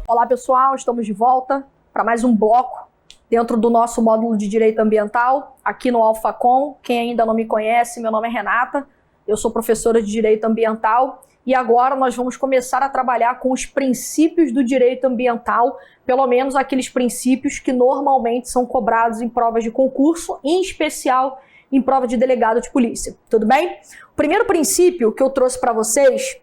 Olá pessoal, estamos de volta para mais um bloco dentro do nosso módulo de Direito Ambiental, aqui no AlphaCom. Quem ainda não me conhece, meu nome é Renata, eu sou professora de Direito Ambiental e agora nós vamos começar a trabalhar com os princípios do direito ambiental, pelo menos aqueles princípios que normalmente são cobrados em provas de concurso, em especial em prova de delegado de polícia. Tudo bem? O primeiro princípio que eu trouxe para vocês,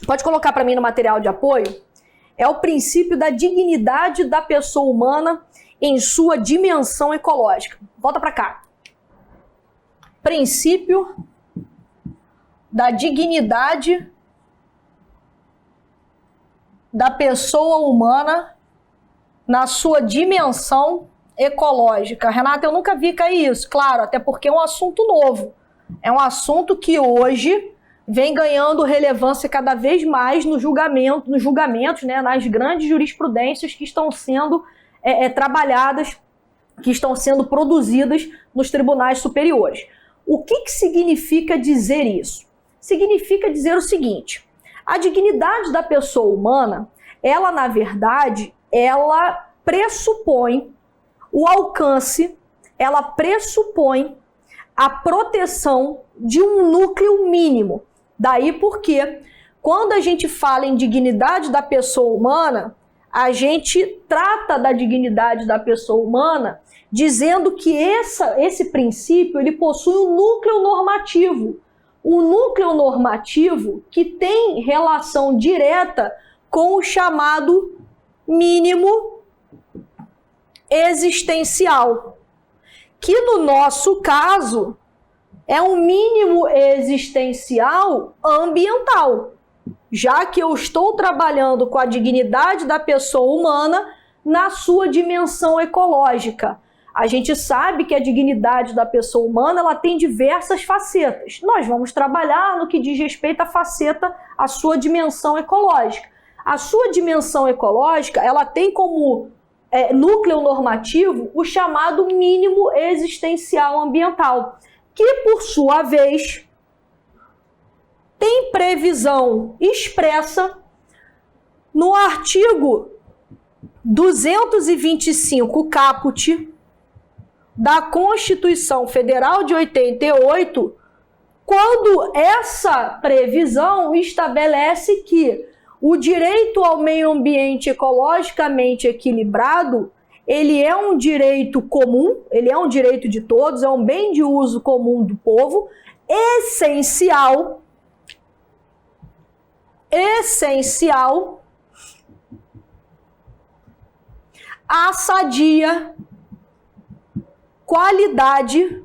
pode colocar para mim no material de apoio, é o princípio da dignidade da pessoa humana em sua dimensão ecológica. Volta para cá. Princípio da dignidade da pessoa humana na sua dimensão ecológica. Renata, eu nunca vi cair isso. Claro, até porque é um assunto novo. É um assunto que hoje vem ganhando relevância cada vez mais nos julgamentos, né, nas grandes jurisprudências que estão sendo trabalhadas, que estão sendo produzidas nos tribunais superiores. O que significa dizer isso? Significa dizer o seguinte: a dignidade da pessoa humana, ela, na verdade, ela pressupõe o alcance, ela pressupõe a proteção de um núcleo mínimo. Daí porque, quando a gente fala em dignidade da pessoa humana, a gente trata da dignidade da pessoa humana dizendo que esse princípio ele possui um núcleo normativo. Um núcleo normativo que tem relação direta com o chamado mínimo existencial, que no nosso caso é um mínimo existencial ambiental, já que eu estou trabalhando com a dignidade da pessoa humana na sua dimensão ecológica. A gente sabe que a dignidade da pessoa humana ela tem diversas facetas. Nós vamos trabalhar no que diz respeito à faceta, à sua dimensão ecológica. A sua dimensão ecológica ela tem como núcleo normativo o chamado mínimo existencial ambiental, que, por sua vez, tem previsão expressa no artigo 225 caput da Constituição Federal de 88, quando essa previsão estabelece que o direito ao meio ambiente ecologicamente equilibrado ele é um direito comum, ele é um direito de todos, é um bem de uso comum do povo, essencial à sadia qualidade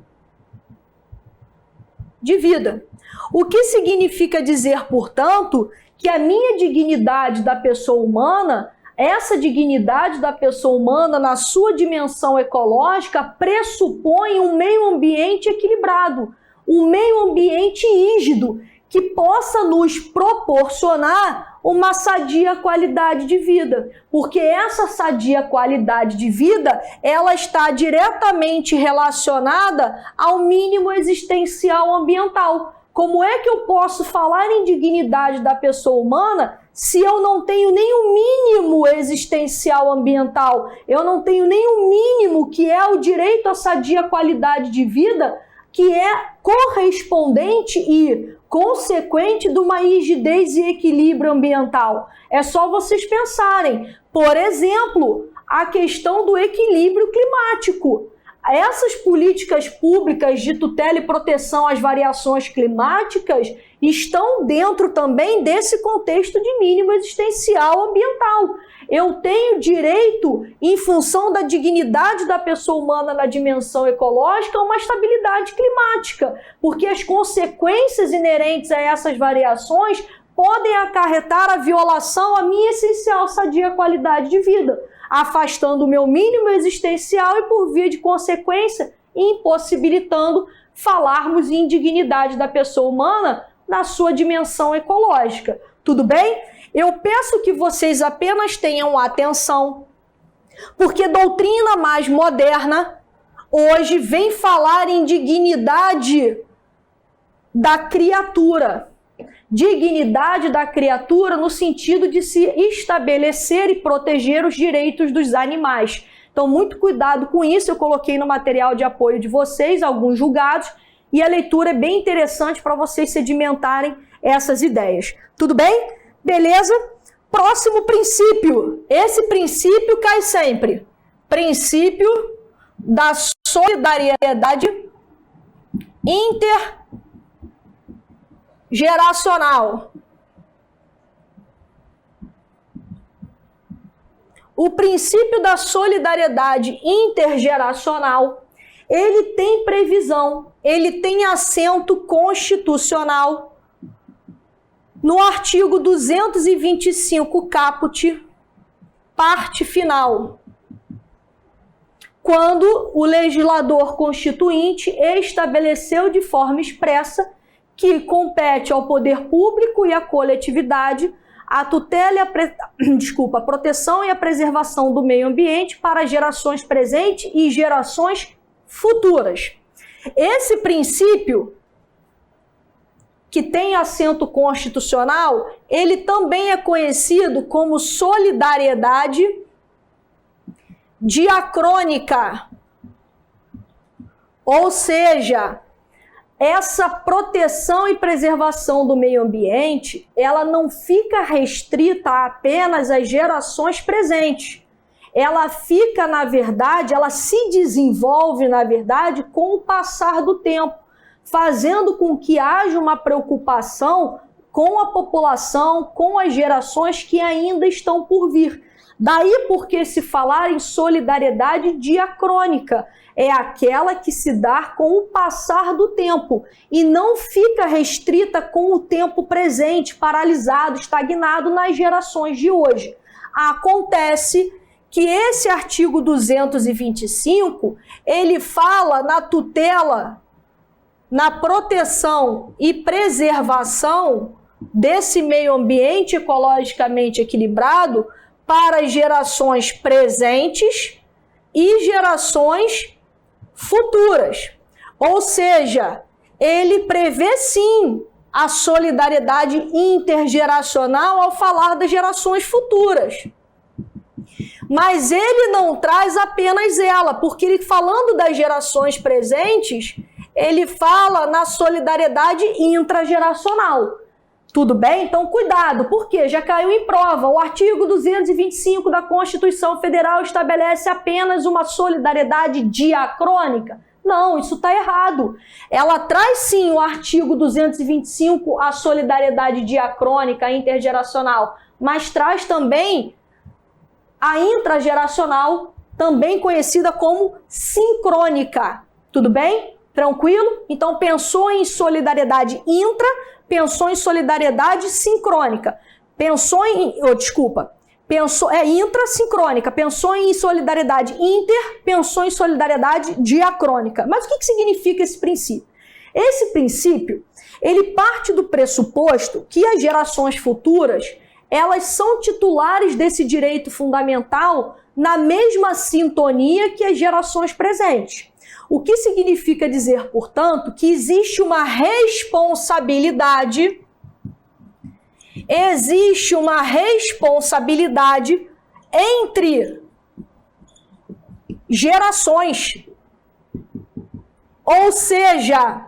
de vida. O que significa dizer, portanto, que a minha dignidade da pessoa humana, essa dignidade da pessoa humana na sua dimensão ecológica pressupõe um meio ambiente equilibrado, um meio ambiente rígido que possa nos proporcionar uma sadia qualidade de vida, porque essa sadia qualidade de vida ela está diretamente relacionada ao mínimo existencial ambiental. Como é que eu posso falar em dignidade da pessoa humana se eu não tenho nem o mínimo existencial ambiental? Eu não tenho nem o mínimo que é o direito à sadia qualidade de vida, que é correspondente e consequente de uma rigidez e equilíbrio ambiental. É só vocês pensarem, por exemplo, a questão do equilíbrio climático. Essas políticas públicas de tutela e proteção às variações climáticas estão dentro também desse contexto de mínimo existencial ambiental. Eu tenho direito, em função da dignidade da pessoa humana na dimensão ecológica, a uma estabilidade climática, porque as consequências inerentes a essas variações podem acarretar a violação à minha essencial sadia qualidade de vida, afastando o meu mínimo existencial e, por via de consequência, impossibilitando falarmos em dignidade da pessoa humana na sua dimensão ecológica. Tudo bem? Eu peço que vocês apenas tenham atenção, porque doutrina mais moderna hoje vem falar em dignidade da criatura. dignidade da criatura no sentido de se estabelecer e proteger os direitos dos animais. Então, muito cuidado com isso. Eu coloquei no material de apoio de vocês alguns julgados e a leitura é bem interessante para vocês sedimentarem essas ideias. Tudo bem? Beleza? Próximo princípio. Esse princípio cai sempre. Princípio da solidariedade intergeracional. O princípio da solidariedade intergeracional, ele tem previsão, ele tem assento constitucional no artigo 225 caput, parte final, quando o legislador constituinte estabeleceu de forma expressa que compete ao poder público e à coletividade a tutela e a proteção e a preservação do meio ambiente para gerações presentes e gerações futuras. Esse princípio, que tem assento constitucional, ele também é conhecido como solidariedade diacrônica. Ou seja, essa proteção e preservação do meio ambiente, ela não fica restrita apenas às gerações presentes. Ela fica, na verdade, ela se desenvolve, na verdade, com o passar do tempo, fazendo com que haja uma preocupação com a população, com as gerações que ainda estão por vir. Daí porque se falar em solidariedade diacrônica, é aquela que se dá com o passar do tempo e não fica restrita com o tempo presente, paralisado, estagnado nas gerações de hoje. Acontece que esse artigo 225, ele fala na tutela, na proteção e preservação desse meio ambiente ecologicamente equilibrado para as gerações presentes e gerações futuras. Ou seja, ele prevê sim a solidariedade intergeracional ao falar das gerações futuras. Mas ele não traz apenas ela, porque ele, falando das gerações presentes, ele fala na solidariedade intrageracional. Tudo bem? Então, cuidado, porque já caiu em prova. O artigo 225 da Constituição Federal estabelece apenas uma solidariedade diacrônica. Não, isso está errado. Ela traz sim o artigo 225, a solidariedade diacrônica intergeracional, mas traz também a intrageracional, também conhecida como sincrônica. Tudo bem? Tranquilo? Então, pensou em solidariedade intra, pensou em solidariedade sincrônica. Intrassincrônica. Pensou em solidariedade inter, pensou em solidariedade diacrônica. Mas o que significa esse princípio? Esse princípio, ele parte do pressuposto que as gerações futuras, elas são titulares desse direito fundamental na mesma sintonia que as gerações presentes. O que significa dizer, portanto, que existe uma responsabilidade entre gerações. Ou seja,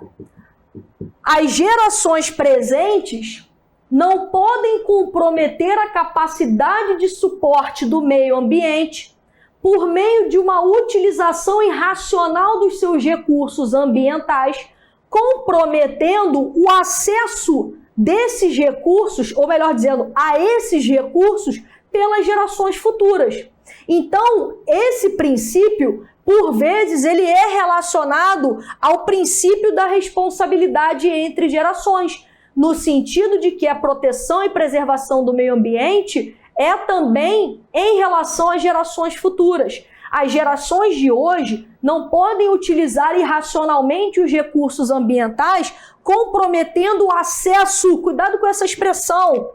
as gerações presentes não podem comprometer a capacidade de suporte do meio ambiente por meio de uma utilização irracional dos seus recursos ambientais, comprometendo o acesso desses recursos, ou melhor dizendo, a esses recursos pelas gerações futuras. Então, esse princípio, por vezes, ele é relacionado ao princípio da responsabilidade entre gerações, no sentido de que a proteção e preservação do meio ambiente é também em relação às gerações futuras. As gerações de hoje não podem utilizar irracionalmente os recursos ambientais, comprometendo o acesso, cuidado com essa expressão,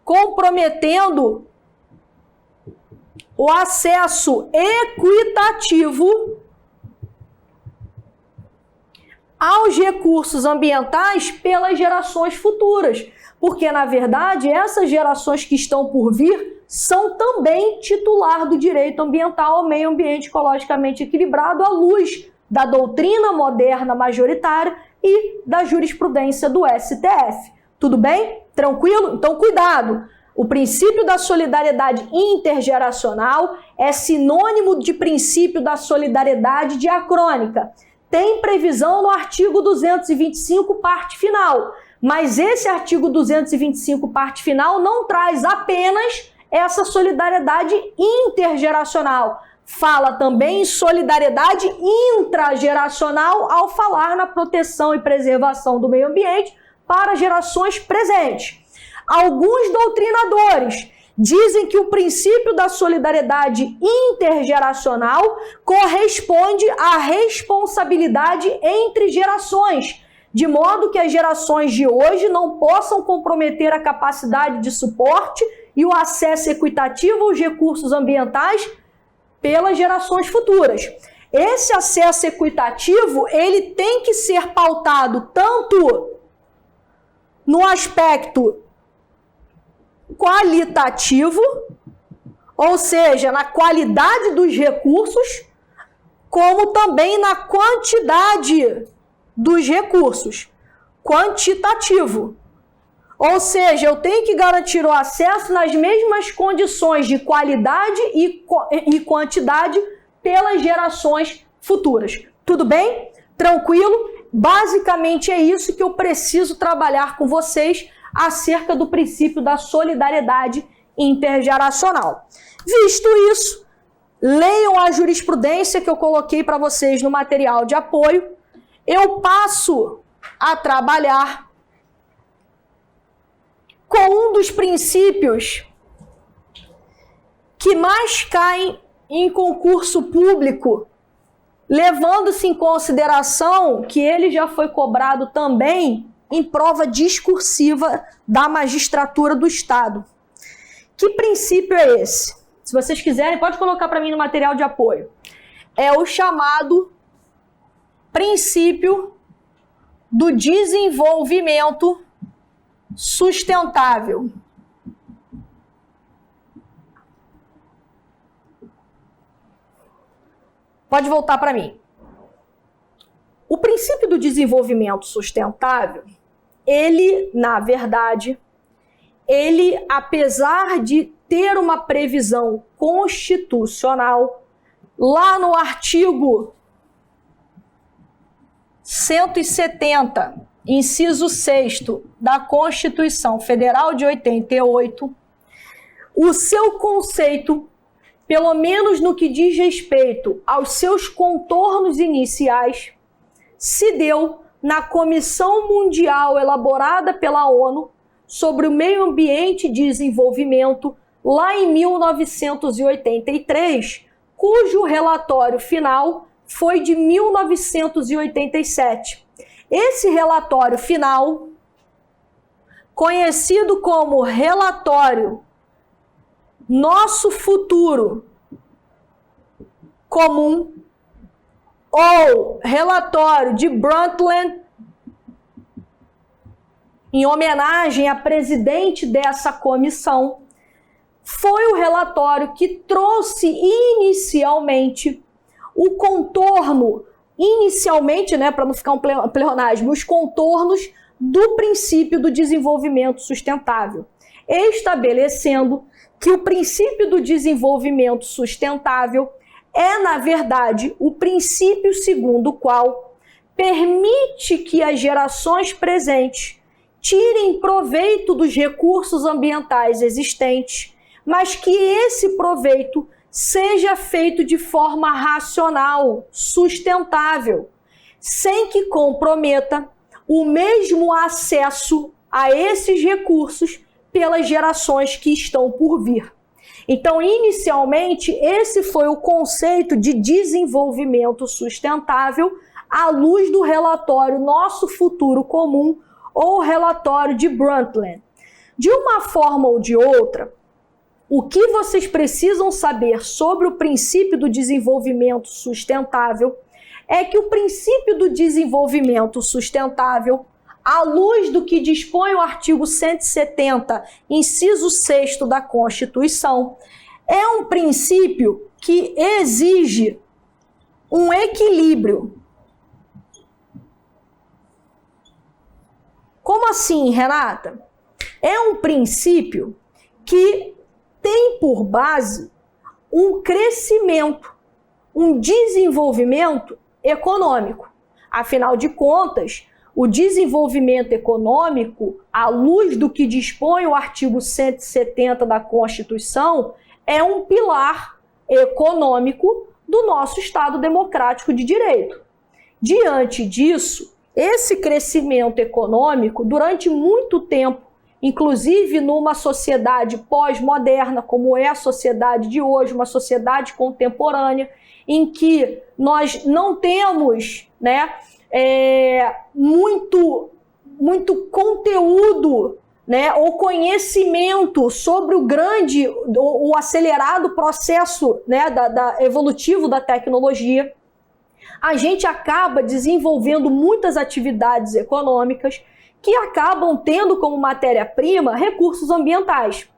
comprometendo o acesso equitativo aos recursos ambientais pelas gerações futuras. porque, na verdade, essas gerações que estão por vir são também titular do direito ambiental ao meio ambiente ecologicamente equilibrado à luz da doutrina moderna majoritária e da jurisprudência do STF. Tudo bem? Tranquilo? Então, cuidado! O princípio da solidariedade intergeracional é sinônimo de princípio da solidariedade diacrônica. Tem previsão no artigo 225, parte final. Mas esse artigo 225, parte final, não traz apenas essa solidariedade intergeracional. Fala também em solidariedade intrageracional ao falar na proteção e preservação do meio ambiente para gerações presentes. Alguns doutrinadores dizem que o princípio da solidariedade intergeracional corresponde à responsabilidade entre gerações, de modo que as gerações de hoje não possam comprometer a capacidade de suporte e o acesso equitativo aos recursos ambientais pelas gerações futuras. Esse acesso equitativo, ele tem que ser pautado tanto no aspecto qualitativo, ou seja, na qualidade dos recursos, como também na quantidade dos recursos, quantitativo. Ou seja, eu tenho que garantir o acesso nas mesmas condições de qualidade e quantidade pelas gerações futuras. Tudo bem? Tranquilo? Basicamente é isso que eu preciso trabalhar com vocês acerca do princípio da solidariedade intergeracional. Visto isso, leiam a jurisprudência que eu coloquei para vocês no material de apoio. Eu passo a trabalhar com um dos princípios que mais caem em concurso público, levando-se em consideração que ele já foi cobrado também em prova discursiva da magistratura do Estado. Que princípio é esse? Se vocês quiserem, pode colocar para mim no material de apoio. É o chamado princípio do desenvolvimento sustentável. Pode voltar para mim. O princípio do desenvolvimento sustentável, ele, na verdade, apesar de ter uma previsão constitucional, lá no artigo 170, inciso 6º da Constituição Federal de 88, o seu conceito, pelo menos no que diz respeito aos seus contornos iniciais, se deu na Comissão Mundial elaborada pela ONU sobre o Meio Ambiente e Desenvolvimento, lá em 1983, cujo relatório final foi de 1987. Esse relatório final, conhecido como Relatório Nosso Futuro Comum, ou Relatório de Brundtland, em homenagem à presidente dessa comissão, foi o relatório que trouxe inicialmente o contorno, para não ficar um pleonasmo, os contornos do princípio do desenvolvimento sustentável, estabelecendo que o princípio do desenvolvimento sustentável é, na verdade, o princípio segundo o qual permite que as gerações presentes tirem proveito dos recursos ambientais existentes, mas que esse proveito seja feito de forma racional, sustentável, sem que comprometa o mesmo acesso a esses recursos pelas gerações que estão por vir. Então, inicialmente, esse foi o conceito de desenvolvimento sustentável à luz do relatório Nosso Futuro Comum, ou relatório de Brundtland. De uma forma ou de outra, o que vocês precisam saber sobre o princípio do desenvolvimento sustentável é que o princípio do desenvolvimento sustentável à luz do que dispõe o artigo 170, inciso 6º da Constituição, é um princípio que exige um equilíbrio. Como assim, Renata? É um princípio que tem por base um crescimento, um desenvolvimento econômico. Afinal de contas, o desenvolvimento econômico, à luz do que dispõe o artigo 170 da Constituição, é um pilar econômico do nosso Estado democrático de direito. Diante disso, esse crescimento econômico, durante muito tempo, inclusive numa sociedade pós-moderna, como é a sociedade de hoje, uma sociedade contemporânea, em que nós não temos, muito conteúdo, ou conhecimento sobre o acelerado processo, evolutivo da tecnologia, a gente acaba desenvolvendo muitas atividades econômicas que acabam tendo como matéria-prima recursos ambientais.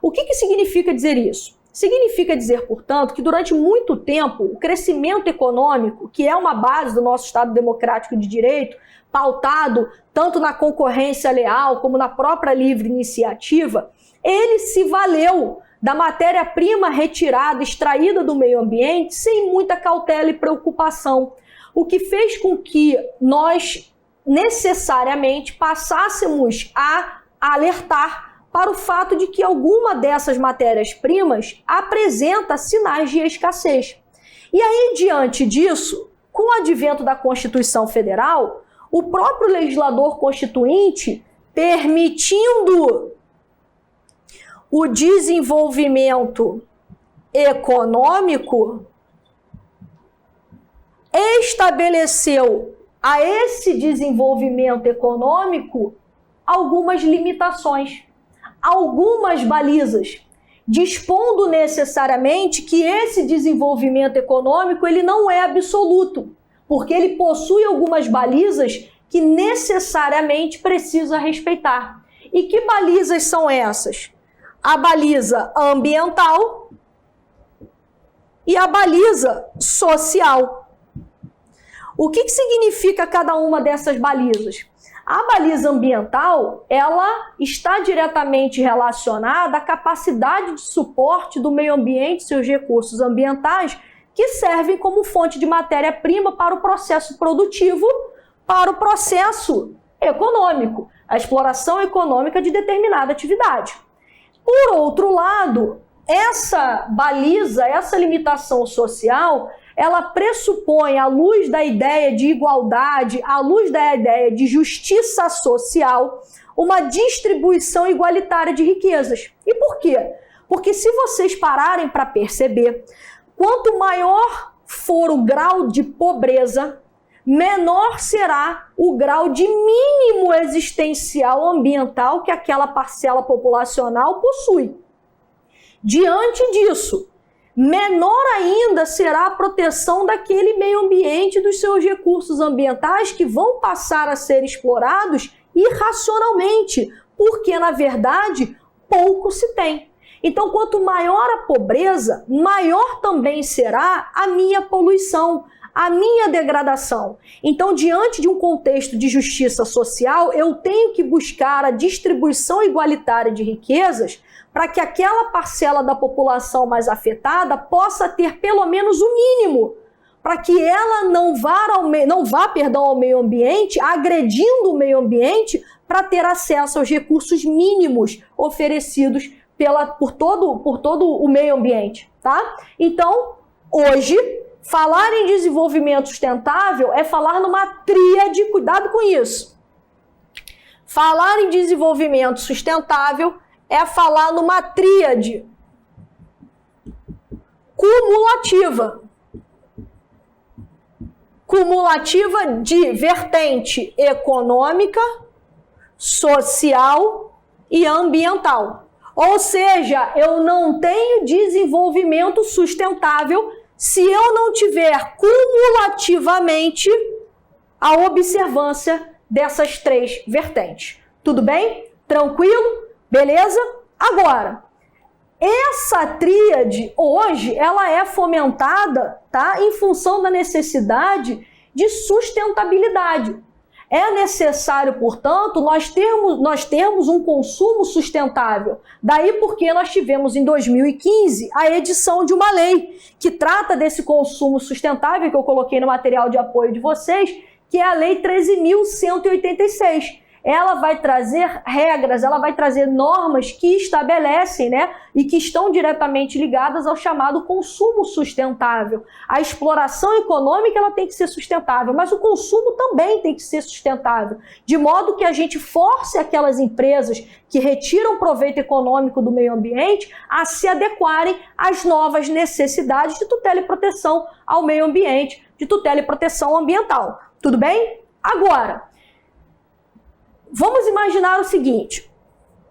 O que significa dizer isso? Significa dizer, portanto, que durante muito tempo o crescimento econômico, que é uma base do nosso Estado democrático de direito, pautado tanto na concorrência leal como na própria livre iniciativa, ele se valeu da matéria-prima retirada, extraída do meio ambiente, sem muita cautela e preocupação, o que fez com que nós necessariamente passássemos a alertar para o fato de que alguma dessas matérias-primas apresenta sinais de escassez. E aí, diante disso, com o advento da Constituição Federal, o próprio legislador constituinte, permitindo o desenvolvimento econômico, estabeleceu a esse desenvolvimento econômico algumas limitações, algumas balizas, dispondo necessariamente que esse desenvolvimento econômico ele não é absoluto, porque ele possui algumas balizas que necessariamente precisa respeitar. E que balizas são essas? A baliza ambiental e a baliza social. O que significa cada uma dessas balizas? A baliza ambiental, ela está diretamente relacionada à capacidade de suporte do meio ambiente e seus recursos ambientais, que servem como fonte de matéria-prima para o processo produtivo, para o processo econômico, a exploração econômica de determinada atividade. Por outro lado, essa baliza, essa limitação social, ela pressupõe, à luz da ideia de igualdade, à luz da ideia de justiça social, uma distribuição igualitária de riquezas. E por quê? Porque se vocês pararem para perceber, quanto maior for o grau de pobreza, menor será o grau de mínimo existencial ambiental que aquela parcela populacional possui. Diante disso, menor ainda será a proteção daquele meio ambiente e dos seus recursos ambientais que vão passar a ser explorados irracionalmente, porque, na verdade, pouco se tem. Então, quanto maior a pobreza, maior também será a minha poluição, a minha degradação. Então, diante de um contexto de justiça social, eu tenho que buscar a distribuição igualitária de riquezas para que aquela parcela da população mais afetada possa ter pelo menos o mínimo, para que ela não vá ao meio ambiente, agredindo o meio ambiente, para ter acesso aos recursos mínimos oferecidos por todo o meio ambiente, tá? Então, hoje, falar em desenvolvimento sustentável é falar numa tríade, cuidado com isso. Falar em desenvolvimento sustentável é falar numa tríade cumulativa. Cumulativa de vertente econômica, social e ambiental. Ou seja, eu não tenho desenvolvimento sustentável se eu não tiver cumulativamente a observância dessas três vertentes. Tudo bem? Tranquilo? Beleza? Agora, essa tríade hoje ela é fomentada, tá, em função da necessidade de sustentabilidade. É necessário, portanto, nós termos um consumo sustentável. Daí porque nós tivemos em 2015 a edição de uma lei que trata desse consumo sustentável, que eu coloquei no material de apoio de vocês, que é a Lei 13.186. Ela vai trazer regras, ela vai trazer normas que estabelecem, né, e que estão diretamente ligadas ao chamado consumo sustentável. A exploração econômica ela tem que ser sustentável, mas o consumo também tem que ser sustentável, de modo que a gente force aquelas empresas que retiram proveito econômico do meio ambiente a se adequarem às novas necessidades de tutela e proteção ao meio ambiente, de tutela e proteção ambiental. Tudo bem? Agora, vamos imaginar o seguinte,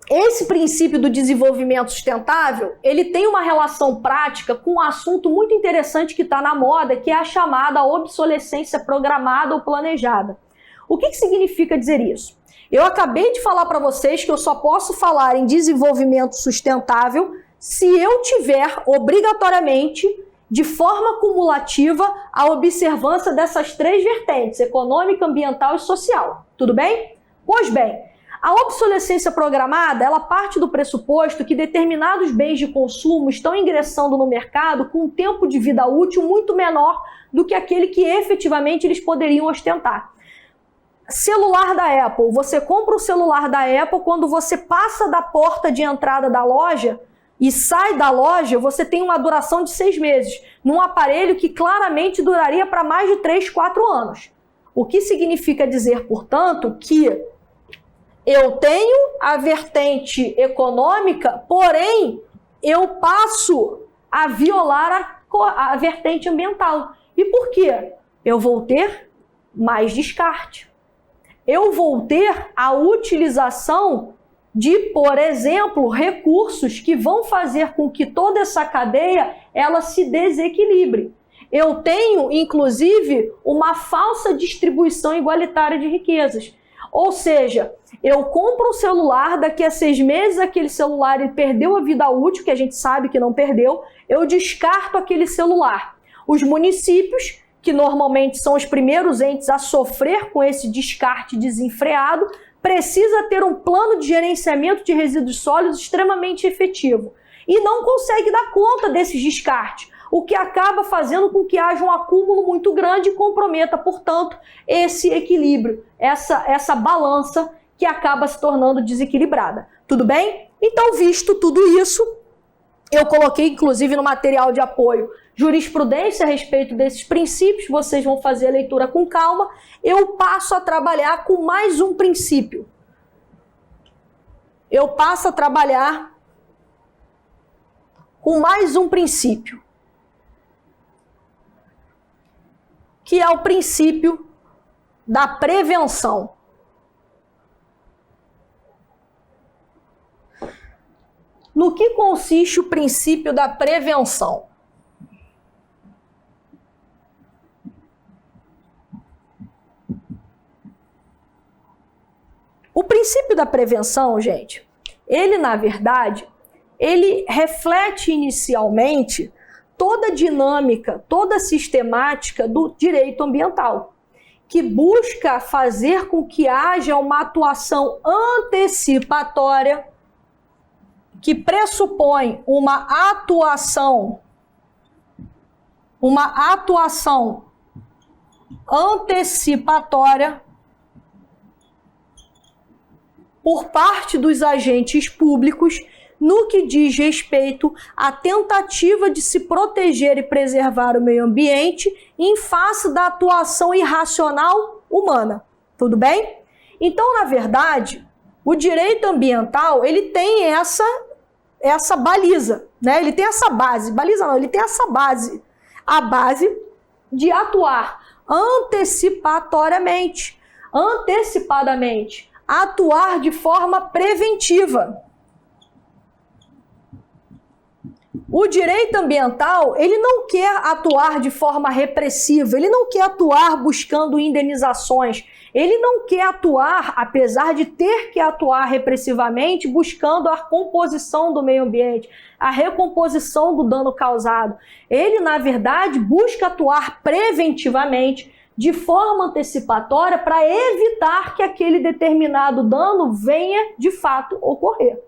esse princípio do desenvolvimento sustentável, ele tem uma relação prática com um assunto muito interessante que está na moda, que é a chamada obsolescência programada ou planejada. O que significa dizer isso? Eu acabei de falar para vocês que eu só posso falar em desenvolvimento sustentável se eu tiver obrigatoriamente, de forma cumulativa, a observância dessas três vertentes, econômica, ambiental e social. Tudo bem? Pois bem, a obsolescência programada, ela parte do pressuposto que determinados bens de consumo estão ingressando no mercado com um tempo de vida útil muito menor do que aquele que efetivamente eles poderiam ostentar. Celular da Apple, você compra o celular da Apple, quando você passa da porta de entrada da loja e sai da loja, você tem uma duração de 6 meses, num aparelho que claramente duraria para mais de 3, 4 anos. O que significa dizer, portanto, que eu tenho a vertente econômica, porém eu passo a violar a vertente ambiental. E por quê? Eu vou ter mais descarte. Eu vou ter a utilização de, por exemplo, recursos que vão fazer com que toda essa cadeia ela se desequilibre. Eu tenho, inclusive, uma falsa distribuição igualitária de riquezas. Ou seja, eu compro um celular, daqui a 6 meses aquele celular ele perdeu a vida útil, que a gente sabe que não perdeu, eu descarto aquele celular. Os municípios, que normalmente são os primeiros entes a sofrer com esse descarte desenfreado, precisa ter um plano de gerenciamento de resíduos sólidos extremamente efetivo. E não consegue dar conta desses descartes, o que acaba fazendo com que haja um acúmulo muito grande e comprometa, portanto, esse equilíbrio, essa balança que acaba se tornando desequilibrada. Tudo bem? Então, visto tudo isso, eu coloquei, inclusive, no material de apoio, jurisprudência a respeito desses princípios, vocês vão fazer a leitura com calma. Eu passo a trabalhar com mais um princípio. Eu passo a trabalhar com mais um princípio, que é o princípio da prevenção. No que consiste o princípio da prevenção? O princípio da prevenção, gente, ele, na verdade, ele reflete inicialmente toda a dinâmica, toda a sistemática do direito ambiental, que busca fazer com que haja uma atuação antecipatória, que pressupõe uma atuação antecipatória por parte dos agentes públicos no que diz respeito à tentativa de se proteger e preservar o meio ambiente em face da atuação irracional humana. Tudo bem? Então, na verdade, o direito ambiental, ele tem essa baliza, né? Ele tem essa base, baliza não, ele tem essa base, a base de atuar antecipadamente, atuar de forma preventiva. O direito ambiental, ele não quer atuar de forma repressiva, ele não quer atuar buscando indenizações, ele não quer atuar, apesar de ter que atuar repressivamente, buscando a composição do meio ambiente, a recomposição do dano causado. Ele, na verdade, busca atuar preventivamente, de forma antecipatória, para evitar que aquele determinado dano venha, de fato, ocorrer.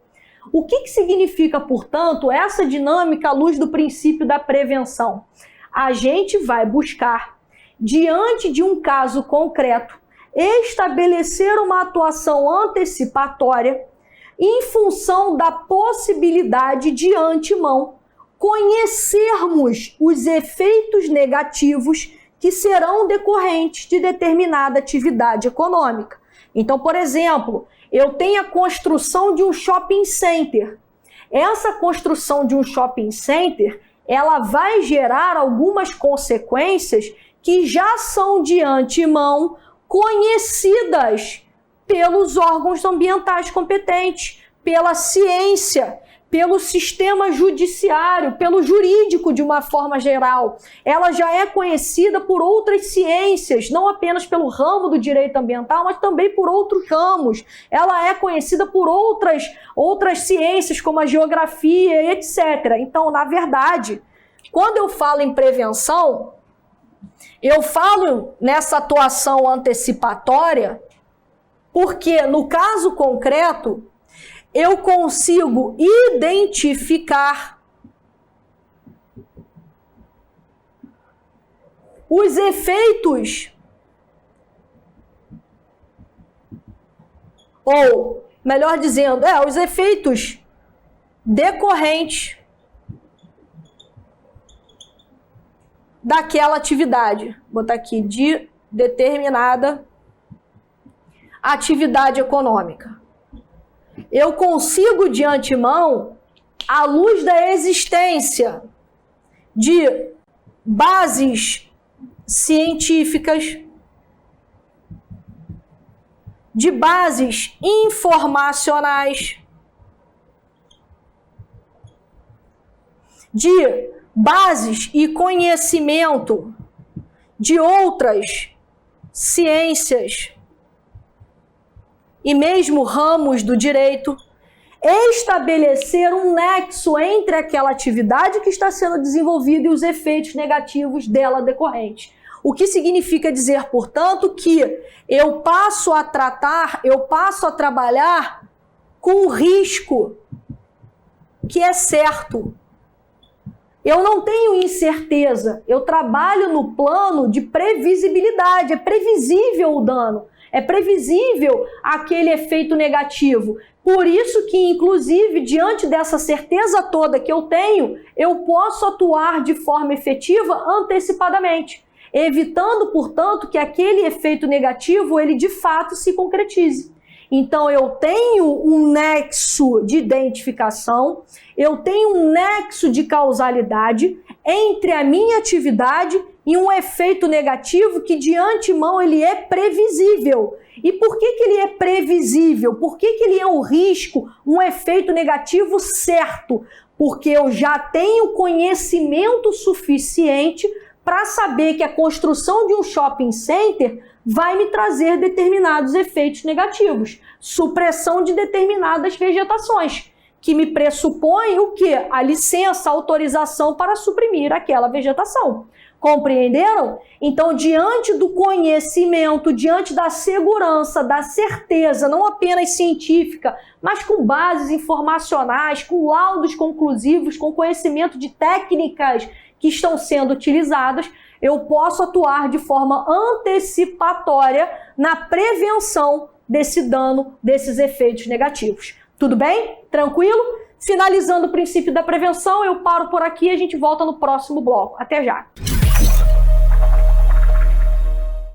O que significa, portanto, essa dinâmica à luz do princípio da prevenção? A gente vai buscar, diante de um caso concreto, estabelecer uma atuação antecipatória em função da possibilidade de antemão conhecermos os efeitos negativos que serão decorrentes de determinada atividade econômica. Então, por exemplo, eu tenho a construção de um shopping center. Essa construção de um shopping center, ela vai gerar algumas consequências que já são de antemão conhecidas pelos órgãos ambientais competentes, pela ciência, pelo sistema judiciário, pelo jurídico de uma forma geral. Ela já é conhecida por outras ciências, não apenas pelo ramo do direito ambiental, mas também por outros ramos. Ela é conhecida por outras ciências, como a geografia e etc. Então, na verdade, quando eu falo em prevenção, eu falo nessa atuação antecipatória porque, no caso concreto, eu consigo identificar os efeitos, ou, melhor dizendo, os efeitos decorrentes daquela atividade. Vou botar aqui, de determinada atividade econômica. Eu consigo, de antemão, à luz da existência de bases científicas, de bases informacionais, de bases e conhecimento de outras ciências e mesmo ramos do direito, estabelecer um nexo entre aquela atividade que está sendo desenvolvida e os efeitos negativos dela decorrentes. O que significa dizer, portanto, que eu passo a tratar, eu passo a trabalhar com um risco que é certo. Eu não tenho incerteza, eu trabalho no plano de previsibilidade, é previsível o dano. É previsível aquele efeito negativo. Por isso que, inclusive, diante dessa certeza toda que eu tenho, eu posso atuar de forma efetiva antecipadamente, evitando, portanto, que aquele efeito negativo, ele de fato se concretize. Então, eu tenho um nexo de identificação, eu tenho um nexo de causalidade entre a minha atividade e um efeito negativo que, de antemão, ele é previsível. E por que ele é previsível? Por que ele é um risco, um efeito negativo certo? Porque eu já tenho conhecimento suficiente para saber que a construção de um shopping center vai me trazer determinados efeitos negativos. Supressão de determinadas vegetações, que me pressupõe o quê? A licença, a autorização para suprimir aquela vegetação. Compreenderam? Então, diante do conhecimento, diante da segurança, da certeza, não apenas científica, mas com bases informacionais, com laudos conclusivos, com conhecimento de técnicas que estão sendo utilizadas, eu posso atuar de forma antecipatória na prevenção desse dano, desses efeitos negativos. Tudo bem? Tranquilo? Finalizando o princípio da prevenção, eu paro por aqui e a gente volta no próximo bloco. Até já!